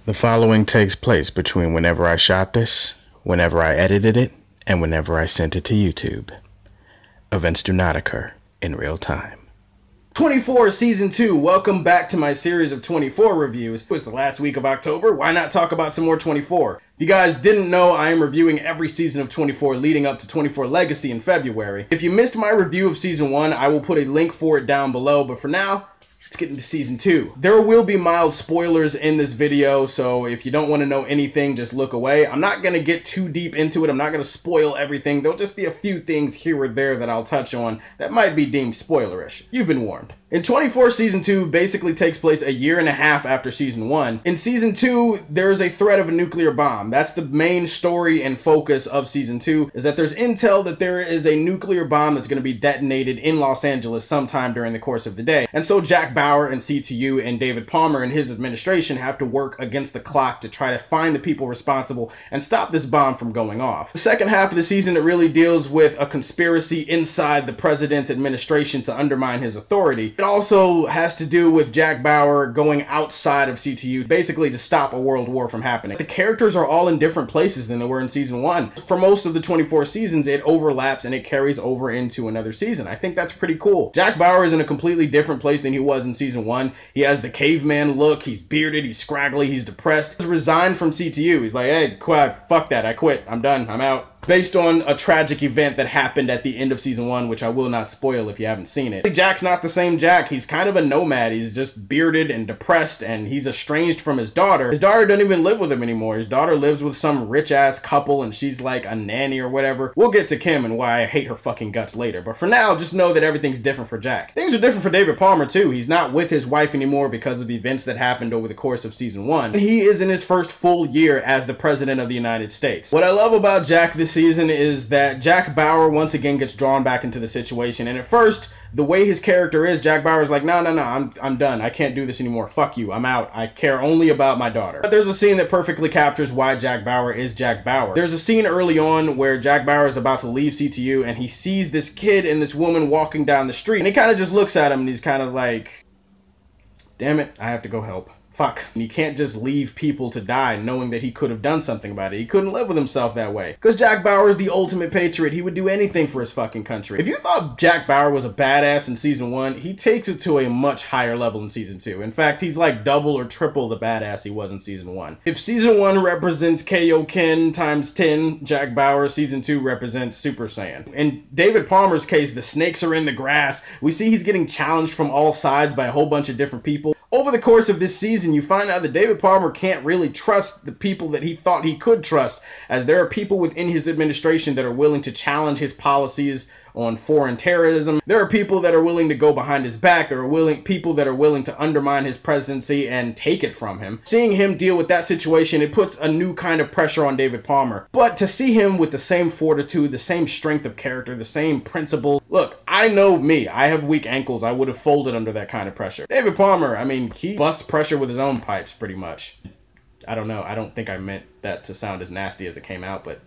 The following takes place between whenever I shot this, whenever I edited it, and whenever I sent it to YouTube. Events do not occur in real time. 24 Season 2, welcome back to my series of 24 reviews. It was the last week of October, why not talk about some more 24? If you guys didn't know, I am reviewing every season of 24 leading up to 24 Legacy in February. If you missed my review of Season 1, I will put a link for it down below, but for now, let's get into Season 2. There will be mild spoilers in this video, so if you don't want to know anything, just look away. I'm not going to get too deep into it. I'm not going to spoil everything. There'll just be a few things here or there that I'll touch on that might be deemed spoilerish. You've been warned. In 24 Season 2 basically takes place a year and a half after Season 1. In Season 2, there's a threat of a nuclear bomb. That's the main story and focus of Season 2, is that there's intel that there is a nuclear bomb that's going to be detonated in Los Angeles sometime during the course of the day. And so Jack Bauer and CTU and David Palmer and his administration have to work against the clock to try to find the people responsible and stop this bomb from going off. The second half of the season, it really deals with a conspiracy inside the president's administration to undermine his authority. It also has to do with Jack Bauer going outside of CTU, basically to stop a world war from happening. The characters are all in different places than they were in Season 1. For most of the 24 seasons, it overlaps and it carries over into another season. I think that's pretty cool. Jack Bauer is in a completely different place than he was in Season 1. He has the caveman look, he's bearded, he's scraggly, he's depressed. He's resigned from CTU. He's like, hey, fuck that, I quit, I'm done, I'm out. Based on a tragic event that happened at the end of Season 1, which I will not spoil if you haven't seen it. Jack's not the same Jack. He's kind of a nomad. He's just bearded and depressed, and he's estranged from his daughter. His daughter doesn't even live with him anymore. His daughter lives with some rich-ass couple, and she's like a nanny or whatever. We'll get to Kim and why I hate her fucking guts later, but for now, just know that everything's different for Jack. Things are different for David Palmer, too. He's not with his wife anymore because of the events that happened over the course of Season 1. And he is in his first full year as the President of the United States. What I love about Jack this season is that Jack Bauer once again gets drawn back into the situation, and at first the way his character is, Jack Bauer's like, no, I'm done, I can't do this anymore, fuck you, I'm out, I care only about my daughter. But there's a scene that perfectly captures why Jack Bauer is Jack Bauer. There's a scene early on where Jack Bauer is about to leave CTU and he sees this kid and this woman walking down the street, and he kind of just looks at him and he's kind of like, damn it, I have to go help. Fuck. And he can't just leave people to die knowing that he could have done something about it. He couldn't live with himself that way. Because Jack Bauer is the ultimate patriot. He would do anything for his fucking country. If you thought Jack Bauer was a badass in Season 1, he takes it to a much higher level in Season 2. In fact, he's like double or triple the badass he was in Season 1. If Season 1 represents Kaioken times 10, Jack Bauer Season 2 represents Super Saiyan. In David Palmer's case, the snakes are in the grass. We see he's getting challenged from all sides by a whole bunch of different people. Over the course of this season, you find out that David Palmer can't really trust the people that he thought he could trust, as there are people within his administration that are willing to challenge his policies on foreign terrorism. There are people that are willing to go behind his back. There are people that are willing to undermine his presidency and take it from him. Seeing him deal with that situation, it puts a new kind of pressure on David Palmer. But to see him with the same fortitude, the same strength of character, the same principles. Look, I know me. I have weak ankles. I would have folded under that kind of pressure. David Palmer, I mean, he busts pressure with his own pipes pretty much. I don't know. I don't think I meant that to sound as nasty as it came out, but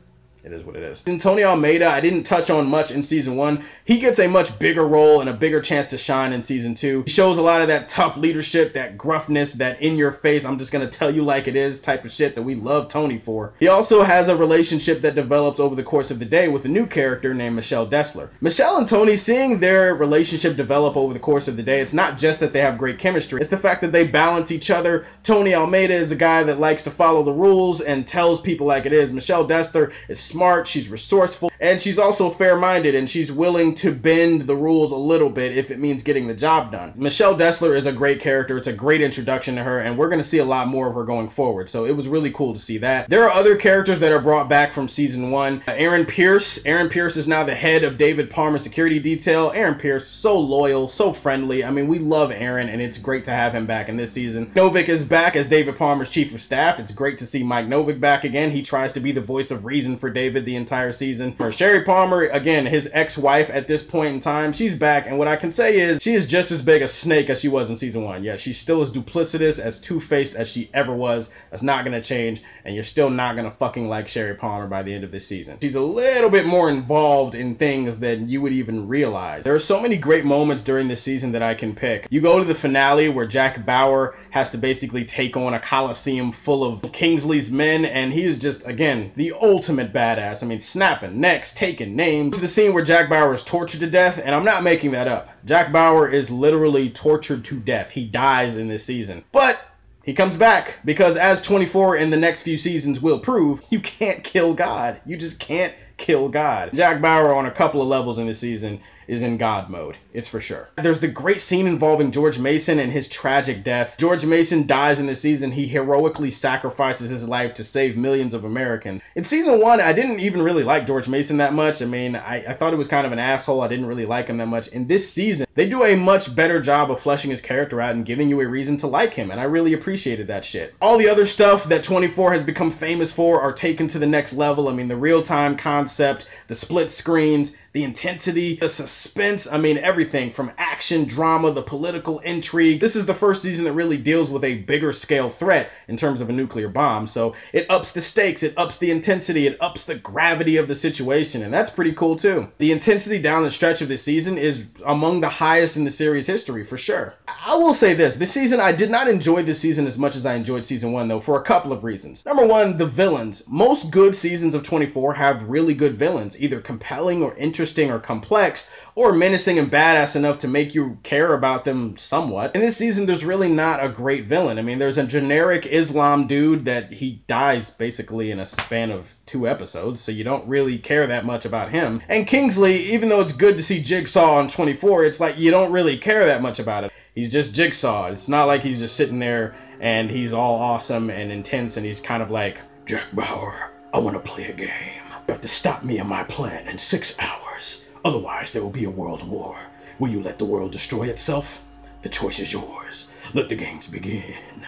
it is what it is. And Tony Almeida, I didn't touch on much in Season 1. He gets a much bigger role and a bigger chance to shine in Season 2. He shows a lot of that tough leadership, that gruffness, that in your face, I'm just gonna tell you like it is type of shit that we love Tony for. He also has a relationship that develops over the course of the day with a new character named Michelle Dessler. Michelle and Tony, seeing their relationship develop over the course of the day, it's not just that they have great chemistry, it's the fact that they balance each other. Tony Almeida is a guy that likes to follow the rules and tells people like it is. Michelle Dessler is smart, she's resourceful, and she's also fair-minded, and she's willing to bend the rules a little bit if it means getting the job done. Michelle Dessler is a great character. It's a great introduction to her, and we're going to see a lot more of her going forward, so it was really cool to see that. There are other characters that are brought back from Season 1. Aaron Pierce. Aaron Pierce is now the head of David Palmer's security detail. Aaron Pierce, so loyal, so friendly. I mean, we love Aaron, and it's great to have him back in this season. Novick is back as David Palmer's chief of staff. It's great to see Mike Novick back again. He tries to be the voice of reason for David David the entire season. For Sherry Palmer, again, his ex-wife at this point in time, she's back, and what I can say is she is just as big a snake as she was in season 1. Yeah, she's still as duplicitous, as two-faced as she ever was. That's not gonna change, and you're still not gonna fucking like Sherry Palmer by the end of this season. She's a little bit more involved in things than you would even realize. There are so many great moments during this season that I can pick. You go to the finale where Jack Bauer has to basically take on a coliseum full of Kingsley's men, and he is just, again, the ultimate badass. I mean, snapping necks, taking names. The scene where Jack Bauer is tortured to death, and I'm not making that up. Jack Bauer is literally tortured to death. He dies in this season. But he comes back, because as 24 in the next few seasons will prove, you can't kill God. You just can't kill God. Jack Bauer on a couple of levels in this season is in God mode. It's for sure. There's the great scene involving George Mason and his tragic death. George Mason dies in this season. He heroically sacrifices his life to save millions of Americans. In season 1, I didn't even really like George Mason that much. I mean, I thought he was kind of an asshole. I didn't really like him that much. In this season, they do a much better job of fleshing his character out and giving you a reason to like him, and I really appreciated that shit. All the other stuff that 24 has become famous for are taken to the next level. I mean, the real-time concept, the split screens, the intensity, the suspense, I mean, everything from action, drama, the political intrigue. This is the first season that really deals with a bigger scale threat in terms of a nuclear bomb. So it ups the stakes, it ups the intensity, it ups the gravity of the situation, and that's pretty cool too. The intensity down the stretch of this season is among the highest in the series history, for sure. I will say this season, I did not enjoy this season as much as I enjoyed season 1 though, for a couple of reasons. Number 1, the villains. Most good seasons of 24 have really good villains, either compelling or interesting or complex, or menacing and badass enough to make you care about them somewhat. In this season, there's really not a great villain. I mean, there's a generic Islam dude that he dies basically in a span of 2 episodes, so you don't really care that much about him. And Kingsley, even though it's good to see Jigsaw on 24, it's like you don't really care that much about it. He's just Jigsaw. It's not like he's just sitting there and he's all awesome and intense and he's kind of like, Jack Bauer, I want to play a game. You have to stop me and my plan in 6 hours. Otherwise, there will be a world war. Will you let the world destroy itself? The choice is yours. Let the games begin.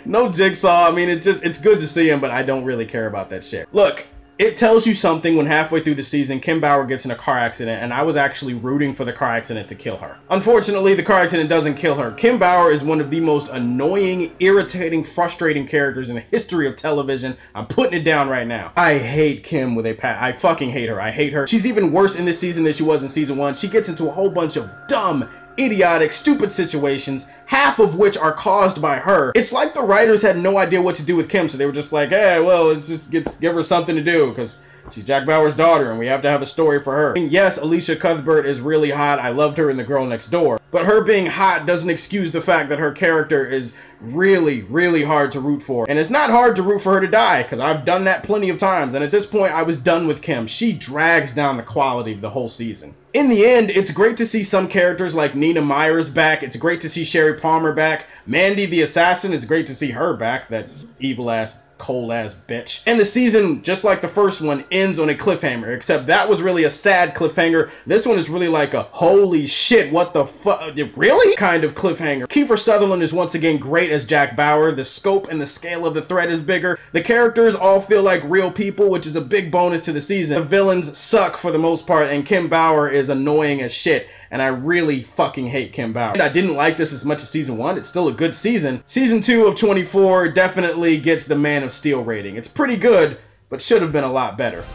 No Jigsaw. I mean, it's good to see him, but I don't really care about that shit. Look, it tells you something when halfway through the season, Kim Bauer gets in a car accident, and I was actually rooting for the car accident to kill her. Unfortunately, the car accident doesn't kill her. Kim Bauer is one of the most annoying, irritating, frustrating characters in the history of television. I'm putting it down right now. I hate Kim with a I fucking hate her. I hate her. She's even worse in this season than she was in season 1. She gets into a whole bunch of dumb, idiotic, stupid situations, half of which are caused by her. It's like the writers had no idea what to do with Kim, so they were just like, hey, well, let's just give her something to do, because she's Jack Bauer's daughter, and we have to have a story for her. And yes, Alicia Cuthbert is really hot. I loved her in The Girl Next Door. But her being hot doesn't excuse the fact that her character is really, really hard to root for. And it's not hard to root for her to die, because I've done that plenty of times. And at this point, I was done with Kim. She drags down the quality of the whole season. In the end, it's great to see some characters like Nina Myers back. It's great to see Sherry Palmer back. Mandy the Assassin, it's great to see her back, that evil-ass, cold-ass bitch. And the season, just like the first one, ends on a cliffhanger, except that was really a sad cliffhanger. This one is really like a, holy shit, what the fuck, really? Kind of cliffhanger. Kiefer Sutherland is once again great as Jack Bauer. The scope and the scale of the threat is bigger. The characters all feel like real people, which is a big bonus to the season. The villains suck for the most part, and Kim Bauer is annoying as shit. And I really fucking hate Kim Bauer. I didn't like this as much as season 1. It's still a good season. Season 2 of 24 definitely gets the Man of Steel rating. It's pretty good, but should have been a lot better.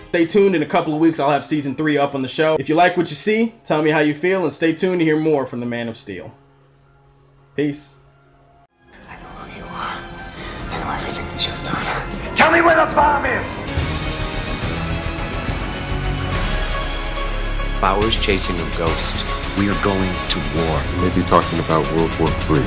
Stay tuned. In a couple of weeks, I'll have season 3 up on the show. If you like what you see, tell me how you feel, and stay tuned to hear more from the Man of Steel. Peace. I know who you are. I know everything that you've done. Tell me where the bomb is! Bauer's chasing a ghost. We are going to war. You may be talking about World War III.